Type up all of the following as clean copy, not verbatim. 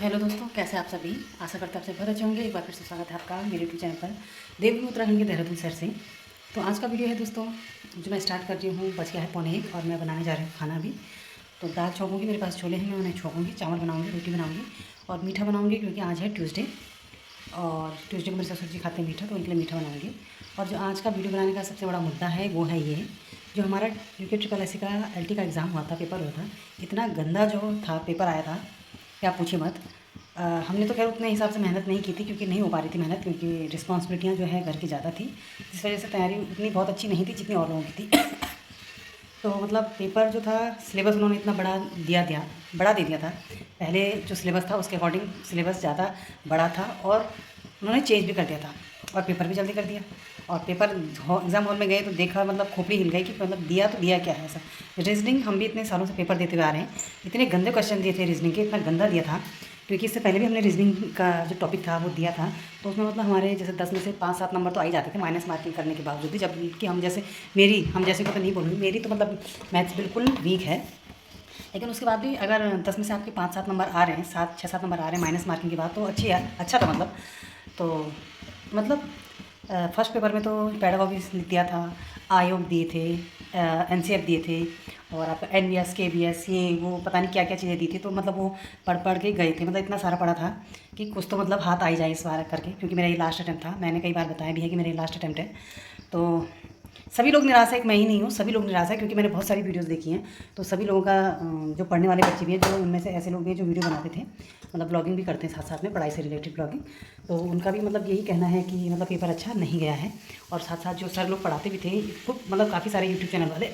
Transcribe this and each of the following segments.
Hello दोस्तों, कैसे आप सभी। आशा करते हैं आप सब बहुत अच्छे होंगे। एक बार फिर से स्वागत है आपका मेरे यूट्यूब चैनल पर देवभूमि उत्तराखंड के देहरादून शहर से। तो आज का वीडियो है दोस्तों जो मैं स्टार्ट कर रही हूँ। बच गया है 1:45 और मैं बनाने जा रही हूँ खाना भी। तो दाल छोंकूँगी, मेरे पास छोले हैं, मैं उन्हें छोंकूँगी, चावल बनाऊँगी, रोटी बनाऊँगी और मीठा बनाऊँगी क्योंकि आज है ट्यूसडे और ट्यूसडे को मेरे ससुर जी खाते हैं मीठा, तो उनके लिए मीठा बनाऊँगी। और जो आज का वीडियो बनाने का सबसे बड़ा मुद्दा है वो है ये, जो हमारा यूके ट्रिपल एस सी का LT का एग्ज़ाम हुआ था, पेपर हुआ था। इतना गंदा जो था पेपर आया था, क्या पूछिए मत। हमने तो खैर उतने हिसाब से मेहनत नहीं की थी क्योंकि नहीं हो पा रही थी मेहनत, क्योंकि रिस्पॉन्सिबिलिटियाँ जो है घर की ज़्यादा थी। इस वजह से तैयारी उतनी बहुत अच्छी नहीं थी जितनी और लोगों की थी। तो मतलब पेपर जो था, सिलेबस उन्होंने इतना बड़ा दे दिया था। पहले जो सिलेबस था उसके अकॉर्डिंग सिलेबस ज़्यादा बड़ा था और उन्होंने चेंज भी कर दिया था और पेपर भी जल्दी कर दिया। और पेपर एग्ज़ाम हॉल में गए तो देखा, मतलब खोपड़ी हिल गई कि मतलब दिया तो दिया क्या है ऐसा। रीजनिंग हम भी इतने सालों से पेपर देते हुए आ रहे हैं, इतने गंदे क्वेश्चन दिए थे रीजनिंग के, इतना गंदा दिया था। क्योंकि इससे पहले भी हमने रीजनिंग का जो टॉपिक था वो दिया था, तो उसमें मतलब हमारे जैसे 10 में से 5-7 नंबर तो आ ही जाते थे माइनस मार्किंग करने के बावजूद भी। जबकि हम जैसे को तो नहीं बोलूँगी, मेरी तो मतलब मैथ्स बिल्कुल वीक है। लेकिन उसके बाद भी अगर 10 में से आपके 5-7 नंबर आ रहे हैं, 6-7 नंबर आ रहे हैं माइनस मार्किंग के बाद, तो अच्छी है, अच्छा था मतलब। तो मतलब फर्स्ट पेपर में तो पैडागॉजी दिया था, आयोग दिए थे, NCF दिए थे और आपका NVS KVS ये वो पता नहीं क्या क्या चीज़ें दी थी। तो मतलब वो पढ़ पढ़ के गए थे, मतलब इतना सारा पढ़ा था कि कुछ तो मतलब हाथ आ ही जाए इस बार करके, क्योंकि मेरा ये लास्ट अटैम्प्ट था। मैंने कई बार बताया भी है कि मेरा ये लास्ट अटैम्प्ट है। तो सभी लोग निराश है, एक मैं ही नहीं हूँ, सभी लोग निराश है क्योंकि मैंने बहुत सारी वीडियोस देखी हैं। तो सभी लोगों का जो पढ़ने वाले बच्चे भी हैं, जो उनमें से ऐसे लोग भी हैं जो वीडियो बनाते थे, मतलब ब्लॉगिंग भी करते हैं साथ साथ में, पढ़ाई से रिलेटेड ब्लॉगिंग। तो उनका भी मतलब यही कहना है कि मतलब पेपर अच्छा नहीं गया है। और साथ साथ जो सर लोग पढ़ाते भी थे, खूब मतलब काफ़ी सारे यूट्यूब चैनल वाले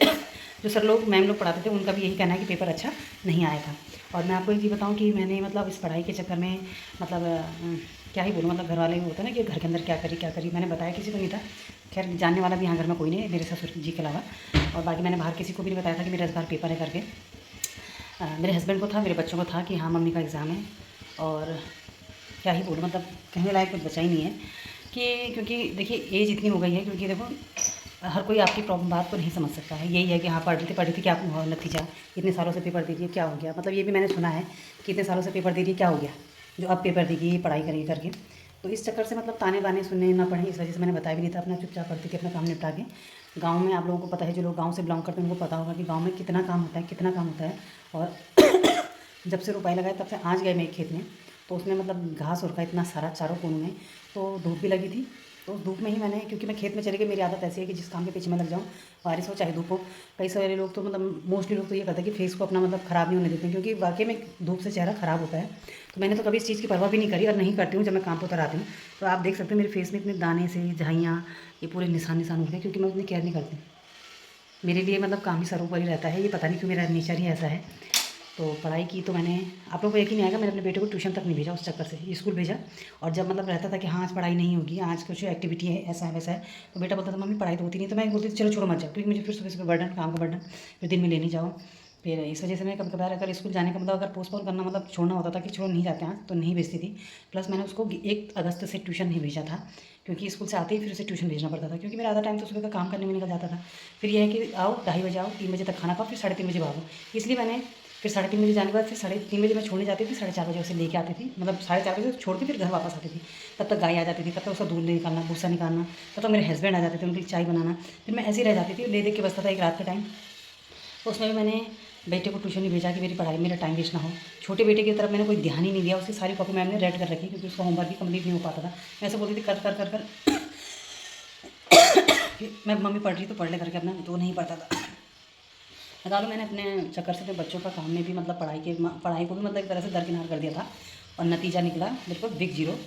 जो सर लोग मैम लोग पढ़ाते थे, उनका भी यही कहना है कि पेपर अच्छा नहीं आया था। और मैं आपको एक चीज़ बताऊँ कि मैंने मतलब इस पढ़ाई के चक्कर में मतलब क्या ही बोलूँ, मतलब घर वाले होता है ना कि घर के अंदर क्या करी, मैंने बताया किसी को नहीं था। खैर जानने वाला भी यहाँ घर में कोई नहीं है मेरे ससुर जी के अलावा। और बाकी मैंने बाहर किसी को भी नहीं बताया था कि मेरा इस बार पेपर है करके। मेरे हस्बैंड को था, मेरे बच्चों को था कि हाँ मम्मी का एग्ज़ाम है। और क्या ही बोलूँ, मतलब कहने लायक कुछ बचा ही नहीं है कि, क्योंकि देखिए एज इतनी हो गई है, क्योंकि देखो हर कोई आपकी प्रॉब्लम बात को नहीं समझ सकता है। यही है कि हाँ पढ़ रही थी क्या हुआ नतीजा, इतने सालों से पेपर दे दिए क्या हो गया। मतलब ये भी मैंने सुना है कि इतने सालों से पेपर दे दिए क्या हो गया, जो अब पेपर देगी पढ़ाई करेगी करके। तो इस चक्कर से मतलब ताने बाने सुनने ना पड़े, इस वजह से मैंने बताया भी नहीं था, अपना चुपचाप पढ़ती थी, अपना काम निपटा के। गाँव में आप लोगों को पता है, जो लोग गाँव से बिलोंग करते हैं उनको पता होगा कि गाँव में कितना काम होता है, कितना काम होता है। और जब से रोपाई लगाए तब से आज गए मैं खेत में, तो उसमें मतलब घास उड़का इतना सारा चारों कोनों में। तो धूप भी लगी थी, तो उस धूप में ही मैंने, क्योंकि मैं खेत में चली गई, मेरी आदत ऐसी है कि जिस काम के पीछे मैं लग जाऊँ, बारिश हो चाहे धूप हो। कई सारे लोग तो मतलब मोस्टली लोग तो ये करते हैं कि फेस को अपना मतलब ख़राब नहीं होने देते हैं, क्योंकि वाकई में धूप से चेहरा ख़राब होता है। तो मैंने तो कभी इस चीज़ की परवाह भी नहीं करी और नहीं करती हूँ जब मैं काम पर उतर आती हूँ। तो आप देख सकते हैं मेरे फेस में इतने दाने से झाइयाँ, ये पूरे निशान निशान हो गए, क्योंकि मैं उतनी केयर नहीं करती। मेरे लिए मतलब काम ही सर्वोपरि रहता है, ये पता नहीं क्यों मेरा नेचर ही ऐसा है। तो पढ़ाई की तो मैंने, आप लोगों को यकीन नहीं आएगा, मैंने अपने बेटे को ट्यूशन तक नहीं भेजा उस चक्कर से, स्कूल भेजा। और जब मतलब रहता था कि हाँ आज पढ़ाई नहीं होगी, आज कुछ एक्टिविटी है, ऐसा है वैसा है, तो बेटा बोलता था मम्मी पढ़ाई तो होती नहीं, तो मैं बोलती थी चलो छोड़ो मत जाओ, क्योंकि मुझे फिर सुबह सुबह बर्डन, काम का बर्डन, फिर दिन में लेने जाओ। फिर इस वजह से मैं कभी कभार अगर स्कूल जाने का मतलब अगर पोस्टपोन करना मतलब छोड़ना होता था कि छोड़ो नहीं जाते आज, तो नहीं भेजती थी। प्लस मैंने उसको 1 अगस्त से ट्यूशन नहीं भेजा था, क्योंकि स्कूल से आते ही फिर उसे ट्यूशन भेजना पड़ता था, क्योंकि मेरा आधा टाइम तो सुबह का काम करने में निकल जाता था। फिर यह है कि आओ 2:30 बजे आओ, 3 बजे तक खाना खाओ, फिर 3:30 बजे भागो। इसलिए मैंने फिर 3:30 बजे जाने के बाद फिर 3:30 बजे मैं छोड़ने जाती थी, 4:30 बजे उसे लेके आती थी, मतलब 4:30 बजे छोड़ के फिर घर वापस आती थी। तब तक गाय आ जाती थी, तब तक उसका दूध निकालना, भूसा निकालना, तब तक मेरे हस्बैंड आ जाते थे, उनके लिए चाय बनाना। फिर मैं ऐसे ही रह जाती थी, ले दे के बसता था एक रात के टाइम। तो उसमें भी मैंने बेटे को ट्यूशन नहीं भेजा कि मेरी पढ़ाई मेरा टाइम वेस्ट ना हो। छोटे बेटे की तरफ मैंने कोई ध्यान ही नहीं दिया, उसकी सारी कॉपी मैम ने रेड कर रखी, क्योंकि उसका होमवर्क भी कंप्लीट नहीं हो पाता था। मैं ऐसे बोलती थी कर कर कर कर कि मैं मम्मी पढ़ रही तो पढ़ ले करके अपना, तो नहीं पढ़ता था। बता लो मैंने अपने चक्कर से अपने बच्चों का काम में भी मतलब पढ़ाई को भी मतलब एक तरह से दरकिनार कर दिया था। और नतीजा निकला बिल्कुल बिग जीरो।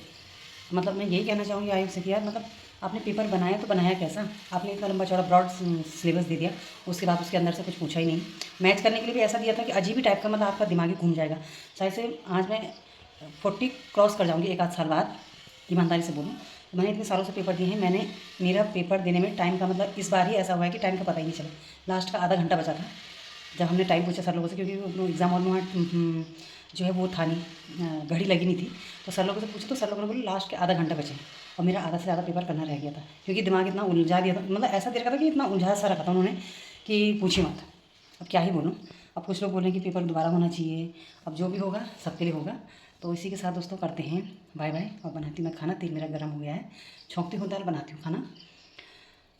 मतलब मैं यही कहना चाहूँगी आयोग से कि यार मतलब आपने पेपर बनाया तो बनाया कैसा। आपने इतना लंबा चौड़ा ब्रॉड सिलेबस दे दिया, उसके बाद उसके अंदर से कुछ पूछा ही नहीं। मैच करने के लिए भी ऐसा दिया था कि अजीब ही टाइप का, मतलब आपका दिमाग ही घूम जाएगा। शायद से आज मैं 40 क्रॉस कर जाऊँगी 1 आध साल बाद, ईमानदारी से बोलूँ तो। मैंने इतने सालों से पेपर दिए हैं, मैंने मेरा पेपर देने में टाइम का मतलब इस बार ही ऐसा हुआ है कि टाइम का पता ही नहीं चला। लास्ट का आधा घंटा बचा था जब हमने टाइम पूछा सर लोगों से, क्योंकि वो एग्ज़ाम हॉल में वहाँ जो है वो था नहीं, घड़ी लगी नहीं थी। तो सर लोगों से पूछा तो सर लोगों ने बोला लास्ट के आधा घंटा बचे, और मेरा आधा से ज़्यादा पेपर करना रह गया था, क्योंकि दिमाग इतना उलझा दिया था, मतलब ऐसा दे रखा था कि इतना उलझा सा रखा था उन्होंने कि पूछिए मत। अब क्या ही बोलूँ। अब कुछ लोग बोल रहे हैं कि पेपर दोबारा होना चाहिए, अब जो भी होगा सबके लिए होगा। तो इसी के साथ दोस्तों करते हैं बाय बाय और बनाती हूँ मैं खाना। तेल मेरा गर्म हो गया है, छोंकती हूँ दाल, बनाती हूँ खाना।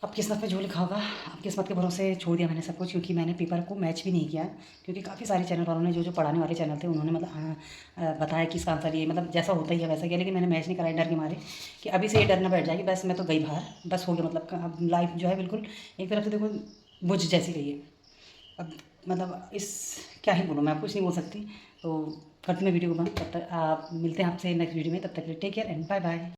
अब किस्मत में जो लिखा होगा, अब किस्मत के भरोसे छोड़ दिया मैंने सब कुछ, क्योंकि मैंने पेपर को मैच भी नहीं किया। क्योंकि काफ़ी सारे चैनल वालों ने जो पढ़ाने वाले चैनल थे उन्होंने मतलब बताया कि इसका आंसर ये, मतलब जैसा होता ही है वैसा किया, लेकिन मैंने मैच नहीं कराया डर के मारे कि अभी से ये डर ना बैठ जाएगी। बस मैं तो गई बाहर, बस हो गया। मतलब अब लाइफ जो है बिल्कुल एक तरफ से देखो बुझ जैसी गई है। अब मतलब इस क्या ही बोलूँ, मैं कुछ नहीं बोल सकती। तो करती मैं वीडियो को बंद। तब तक आप मिलते हैं आपसे नेक्स्ट वीडियो में, तब तक take care and bye bye.